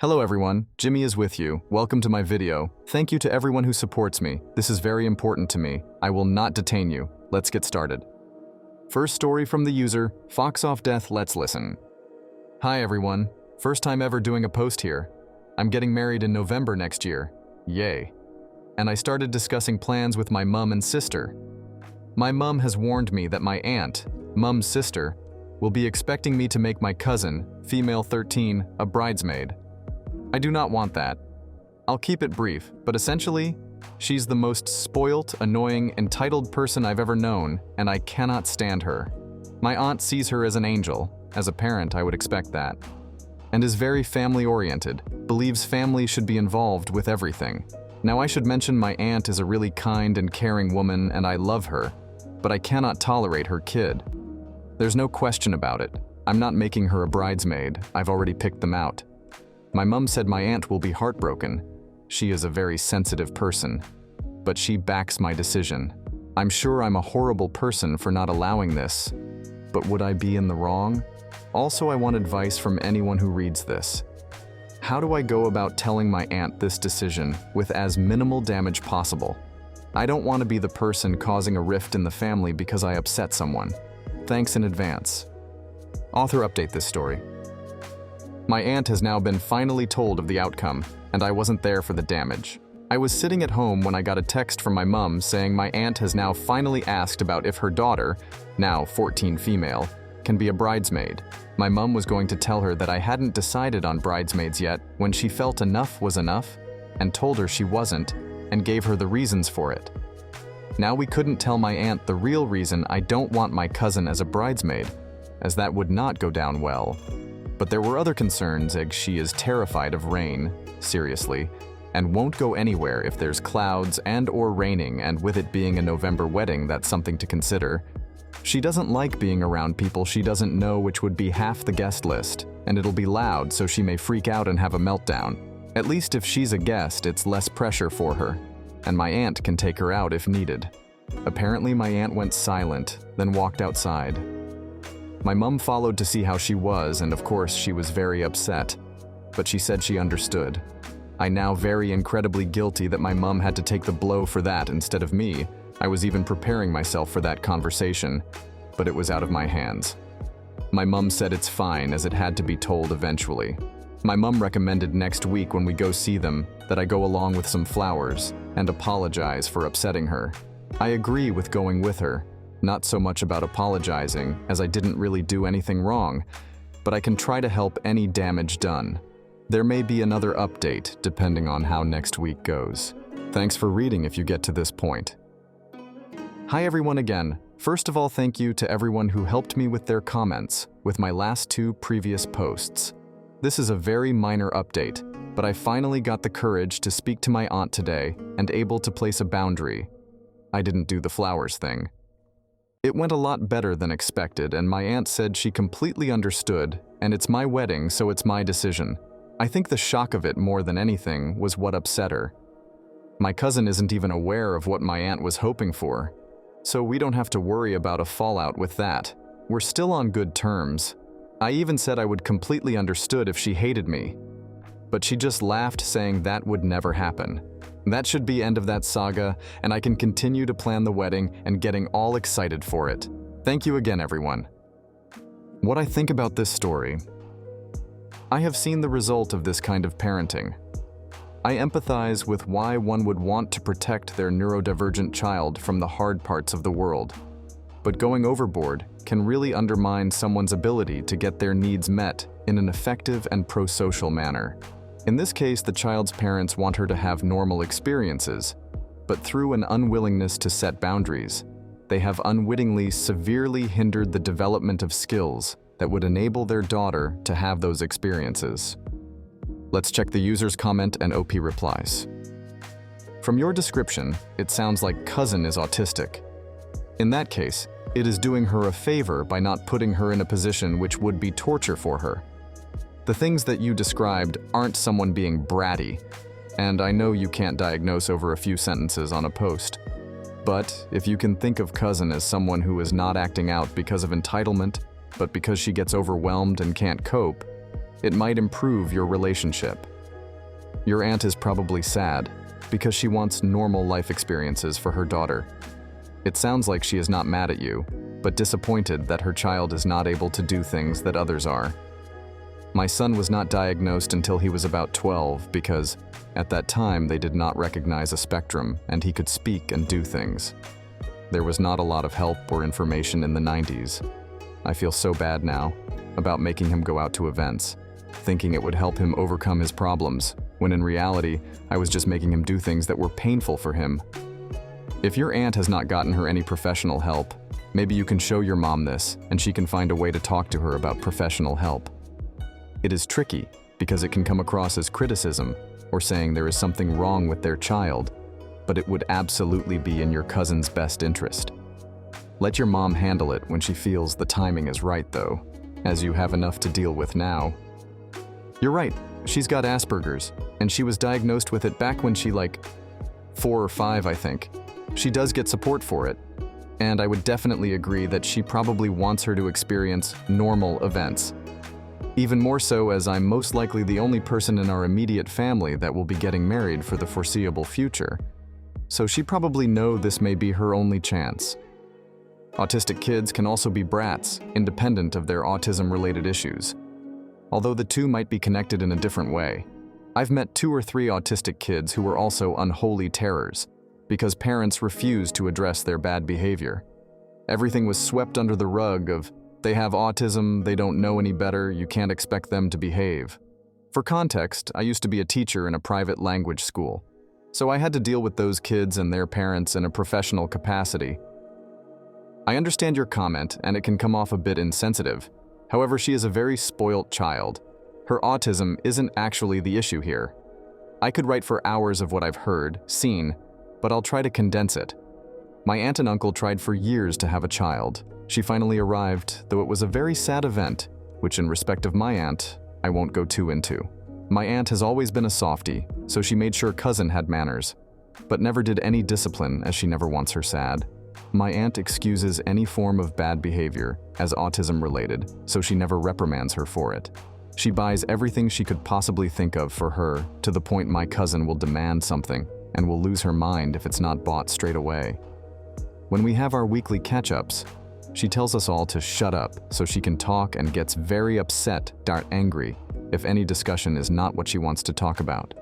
Hello everyone, Jimmy is with you. Welcome to my video. Thank you to everyone who supports me. This is very important to me. I will not detain you. Let's get started. First story from the user, Fox Off Death. Let's listen. Hi everyone. First time ever doing a post here. I'm getting married in November next year. Yay. And I started discussing plans with my mum and sister. My mum has warned me that my aunt, mum's sister, will be expecting me to make my cousin, female 13, a bridesmaid. I do not want that. I'll keep it brief, but essentially, she's the most spoilt, annoying, entitled person I've ever known, and I cannot stand her. My aunt sees her as an angel. As a parent, I would expect that. And is very family-oriented, believes family should be involved with everything. Now I should mention my aunt is a really kind and caring woman and I love her, but I cannot tolerate her kid. There's no question about it. I'm not making her a bridesmaid. I've already picked them out. My mum said my aunt will be heartbroken. She is a very sensitive person, but she backs my decision. I'm sure I'm a horrible person for not allowing this, but would I be in the wrong? Also, I want advice from anyone who reads this. How do I go about telling my aunt this decision with as minimal damage possible? I don't want to be the person causing a rift in the family because I upset someone. Thanks in advance. Author update this story. My aunt has now been finally told of the outcome, and I wasn't there for the damage. I was sitting at home when I got a text from my mum saying my aunt has now finally asked about if her daughter, now 14 female, can be a bridesmaid. My mum was going to tell her that I hadn't decided on bridesmaids yet when she felt enough was enough and told her she wasn't and gave her the reasons for it. Now we couldn't tell my aunt the real reason I don't want my cousin as a bridesmaid, as that would not go down well. But there were other concerns, as she is terrified of rain, seriously, and won't go anywhere if there's clouds and/or raining, and with it being a November wedding, that's something to consider. She doesn't like being around people she doesn't know, which would be half the guest list, and it'll be loud, so she may freak out and have a meltdown. At least if she's a guest, it's less pressure for her, and my aunt can take her out if needed. Apparently my aunt went silent, then walked outside. My mum followed to see how she was, and of course she was very upset, but she said she understood. I now very incredibly guilty that my mum had to take the blow for that instead of me. I was even preparing myself for that conversation, but it was out of my hands. My mum said it's fine, as it had to be told eventually. My mum recommended next week when we go see them that I go along with some flowers and apologize for upsetting her. I agree with going with her. Not so much about apologizing, as I didn't really do anything wrong, but I can try to help any damage done. There may be another update, depending on how next week goes. Thanks for reading if you get to this point. Hi everyone again. First of all, thank you to everyone who helped me with their comments with my last 2 previous posts. This is a very minor update, but I finally got the courage to speak to my aunt today and able to place a boundary. I didn't do the flowers thing. It went a lot better than expected, and my aunt said she completely understood, and it's my wedding, so it's my decision. I think the shock of it more than anything was what upset her. My cousin isn't even aware of what my aunt was hoping for, so we don't have to worry about a fallout with that. We're still on good terms. I even said I would completely understood if she hated me, but she just laughed, saying that would never happen. That should be end of that saga, and I can continue to plan the wedding and getting all excited for it. Thank you again, everyone. What I think about this story. I have seen the result of this kind of parenting. I empathize with why one would want to protect their neurodivergent child from the hard parts of the world. But going overboard can really undermine someone's ability to get their needs met in an effective and pro-social manner. In this case, the child's parents want her to have normal experiences, but through an unwillingness to set boundaries, they have unwittingly severely hindered the development of skills that would enable their daughter to have those experiences. Let's check the user's comment and OP replies. From your description, it sounds like cousin is autistic. In that case, it is doing her a favor by not putting her in a position which would be torture for her. The things that you described aren't someone being bratty, and I know you can't diagnose over a few sentences on a post. But if you can think of cousin as someone who is not acting out because of entitlement, but because she gets overwhelmed and can't cope, it might improve your relationship. Your aunt is probably sad because she wants normal life experiences for her daughter. It sounds like she is not mad at you, but disappointed that her child is not able to do things that others are. My son was not diagnosed until he was about 12 because, at that time, they did not recognize a spectrum and he could speak and do things. There was not a lot of help or information in the 90s. I feel so bad now about making him go out to events, thinking it would help him overcome his problems, when in reality, I was just making him do things that were painful for him. If your aunt has not gotten her any professional help, maybe you can show your mom this and she can find a way to talk to her about professional help. It is tricky because it can come across as criticism or saying there is something wrong with their child, but it would absolutely be in your cousin's best interest. Let your mom handle it when she feels the timing is right though, as you have enough to deal with now. You're right, she's got Asperger's, and she was diagnosed with it back when she 4 or 5, I think. She does get support for it, and I would definitely agree that she probably wants her to experience normal events. Even more so as I'm most likely the only person in our immediate family that will be getting married for the foreseeable future. So she probably knows this may be her only chance. Autistic kids can also be brats, independent of their autism-related issues. Although the two might be connected in a different way. I've met 2 or 3 autistic kids who were also unholy terrors, because parents refused to address their bad behavior. Everything was swept under the rug of, they have autism, they don't know any better, you can't expect them to behave. For context, I used to be a teacher in a private language school, so I had to deal with those kids and their parents in a professional capacity. I understand your comment, and it can come off a bit insensitive. However, she is a very spoilt child. Her autism isn't actually the issue here. I could write for hours of what I've heard, seen, but I'll try to condense it. My aunt and uncle tried for years to have a child. She finally arrived, though it was a very sad event, which in respect of my aunt, I won't go too into. My aunt has always been a softie, so she made sure cousin had manners, but never did any discipline as she never wants her sad. My aunt excuses any form of bad behavior as autism-related, so she never reprimands her for it. She buys everything she could possibly think of for her, to the point my cousin will demand something and will lose her mind if it's not bought straight away. When we have our weekly catch-ups, she tells us all to shut up so she can talk and gets very upset, angry, if any discussion is not what she wants to talk about.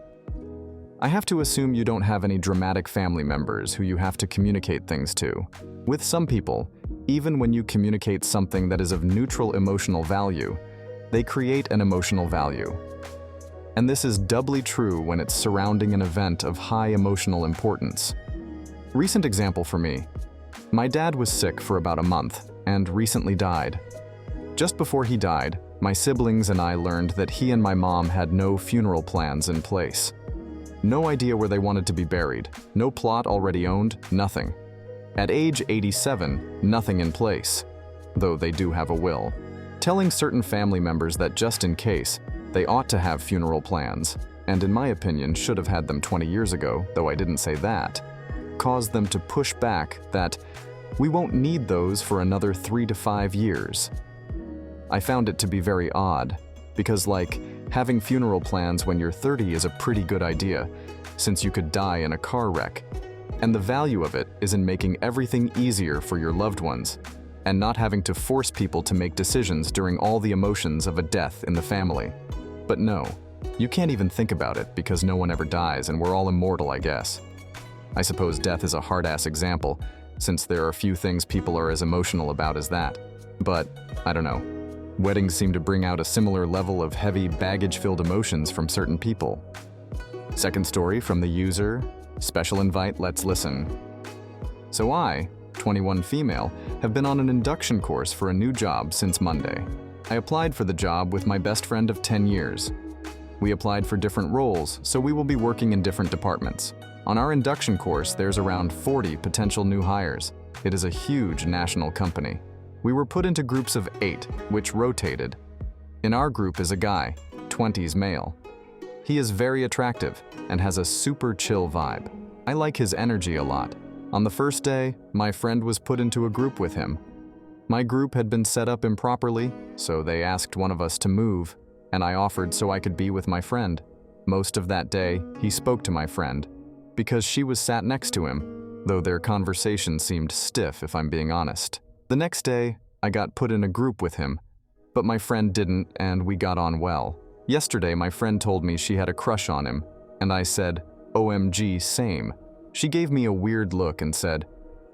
I have to assume you don't have any dramatic family members who you have to communicate things to. With some people, even when you communicate something that is of neutral emotional value, they create an emotional value. And this is doubly true when it's surrounding an event of high emotional importance. Recent example for me. My dad was sick for about a month and recently died. Just before he died, my siblings and I learned that he and my mom had no funeral plans in place. No idea where they wanted to be buried, no plot already owned, nothing. At age 87, nothing in place, though they do have a will. Telling certain family members that just in case, they ought to have funeral plans, and in my opinion should have had them 20 years ago, though I didn't say that, caused them to push back that we won't need those for another 3 to 5 years. I found it to be very odd, because having funeral plans when you're 30 is a pretty good idea, since you could die in a car wreck. And the value of it is in making everything easier for your loved ones, and not having to force people to make decisions during all the emotions of a death in the family. But no, you can't even think about it because no one ever dies and we're all immortal, I guess. I suppose death is a hard-ass example, since there are few things people are as emotional about as that. But, I don't know. Weddings seem to bring out a similar level of heavy, baggage-filled emotions from certain people. Second story from the user, special invite, let's listen. So I, 21 female, have been on an induction course for a new job since Monday. I applied for the job with my best friend of 10 years. We applied for different roles, so we will be working in different departments. On our induction course, there's around 40 potential new hires. It is a huge national company. We were put into groups of 8, which rotated. In our group is a guy, 20s male. He is very attractive and has a super chill vibe. I like his energy a lot. On the first day, my friend was put into a group with him. My group had been set up improperly, so they asked one of us to move, and I offered so I could be with my friend. Most of that day, he spoke to my friend, because she was sat next to him, though their conversation seemed stiff if I'm being honest. The next day, I got put in a group with him, but my friend didn't and we got on well. Yesterday, my friend told me she had a crush on him, and I said, OMG, same. She gave me a weird look and said,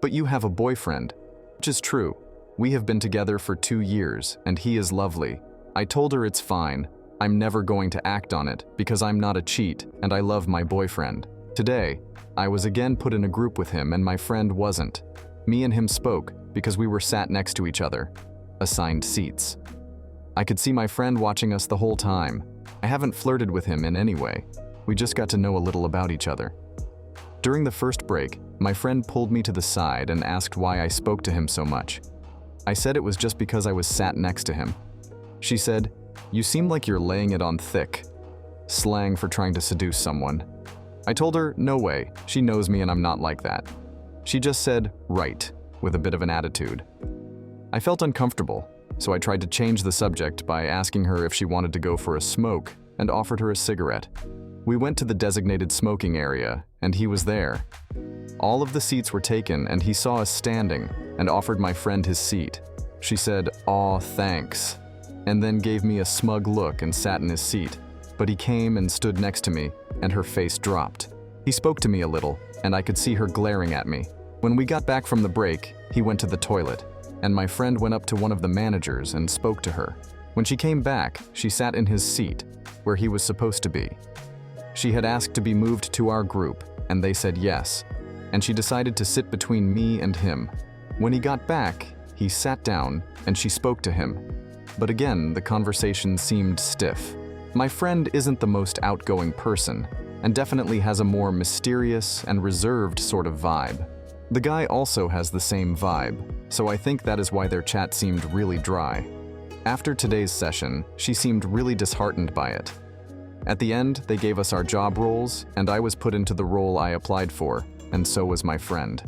but you have a boyfriend, which is true. We have been together for 2 years, and he is lovely. I told her it's fine. I'm never going to act on it because I'm not a cheat and I love my boyfriend. Today, I was again put in a group with him and my friend wasn't. Me and him spoke because we were sat next to each other, assigned seats. I could see my friend watching us the whole time. I haven't flirted with him in any way. We just got to know a little about each other. During the first break, my friend pulled me to the side and asked why I spoke to him so much. I said it was just because I was sat next to him. She said, you seem like you're laying it on thick. Slang for trying to seduce someone. I told her, no way, she knows me and I'm not like that. She just said, right, with a bit of an attitude. I felt uncomfortable, so I tried to change the subject by asking her if she wanted to go for a smoke and offered her a cigarette. We went to the designated smoking area, and he was there. All of the seats were taken and he saw us standing and offered my friend his seat. She said, aw, thanks, and then gave me a smug look and sat in his seat. But he came and stood next to me, and her face dropped. He spoke to me a little, and I could see her glaring at me. When we got back from the break, he went to the toilet, and my friend went up to one of the managers and spoke to her. When she came back, she sat in his seat, where he was supposed to be. She had asked to be moved to our group, and they said yes, and she decided to sit between me and him. When he got back, he sat down, and she spoke to him. But again, the conversation seemed stiff. My friend isn't the most outgoing person, and definitely has a more mysterious and reserved sort of vibe. The guy also has the same vibe, so I think that is why their chat seemed really dry. After today's session, she seemed really disheartened by it. At the end, they gave us our job roles, and I was put into the role I applied for, and so was my friend.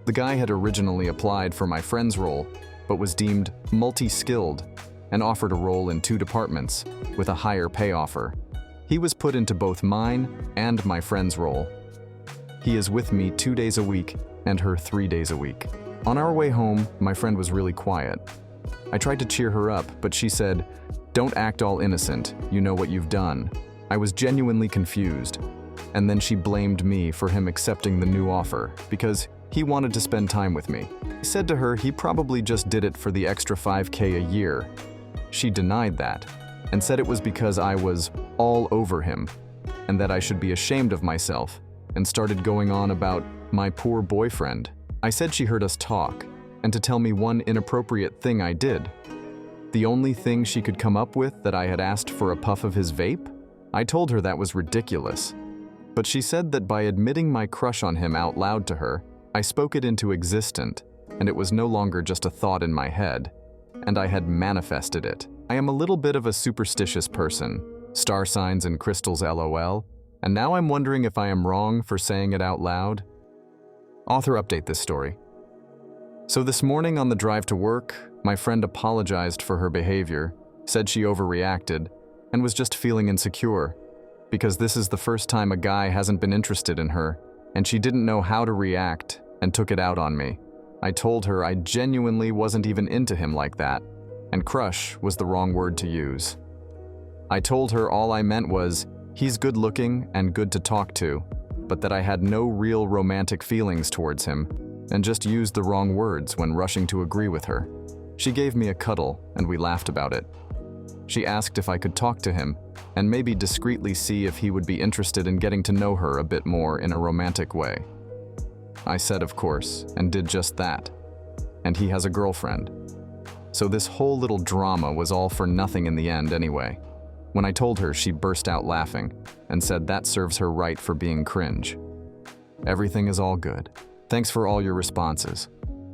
The guy had originally applied for my friend's role, but was deemed multi-skilled and offered a role in 2 departments with a higher pay offer. He was put into both mine and my friend's role. He is with me 2 days a week and her 3 days a week. On our way home, my friend was really quiet. I tried to cheer her up, but she said, don't act all innocent, you know what you've done. I was genuinely confused. And then she blamed me for him accepting the new offer because he wanted to spend time with me. I said to her he probably just did it for the extra $5K a year. She denied that and said it was because I was all over him and that I should be ashamed of myself, and started going on about my poor boyfriend. I said she heard us talk and to tell me one inappropriate thing I did. The only thing she could come up with that I had asked for a puff of his vape? I told her that was ridiculous. But she said that by admitting my crush on him out loud to her, I spoke it into existence, and it was no longer just a thought in my head, and I had manifested it. I am a little bit of a superstitious person, star signs and crystals LOL, and now I'm wondering if I am wrong for saying it out loud. Author update this story. So this morning on the drive to work, my friend apologized for her behavior, said she overreacted, and was just feeling insecure, because this is the first time a guy hasn't been interested in her, and she didn't know how to react and took it out on me. I told her I genuinely wasn't even into him like that, and crush was the wrong word to use. I told her all I meant was, he's good looking and good to talk to, but that I had no real romantic feelings towards him, and just used the wrong words when rushing to agree with her. She gave me a cuddle, and we laughed about it. She asked if I could talk to him, and maybe discreetly see if he would be interested in getting to know her a bit more in a romantic way. I said of course, and did just that. And he has a girlfriend. So this whole little drama was all for nothing in the end anyway. When I told her, she burst out laughing, and said that serves her right for being cringe. Everything is all good. Thanks for all your responses,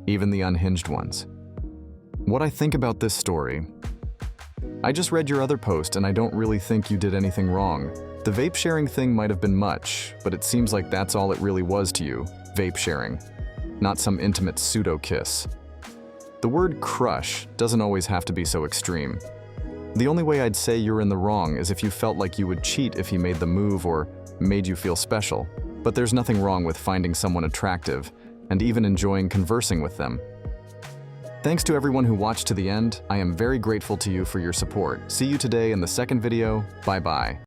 even the unhinged ones. What I think about this story. I just read your other post and I don't really think you did anything wrong. The vape sharing thing might have been much, but it seems like that's all it really was to you, vape sharing, not some intimate pseudo-kiss. The word crush doesn't always have to be so extreme. The only way I'd say you're in the wrong is if you felt like you would cheat if he made the move or made you feel special. But there's nothing wrong with finding someone attractive and even enjoying conversing with them. Thanks to everyone who watched to the end. I am very grateful to you for your support. See you today in the second video. Bye-bye.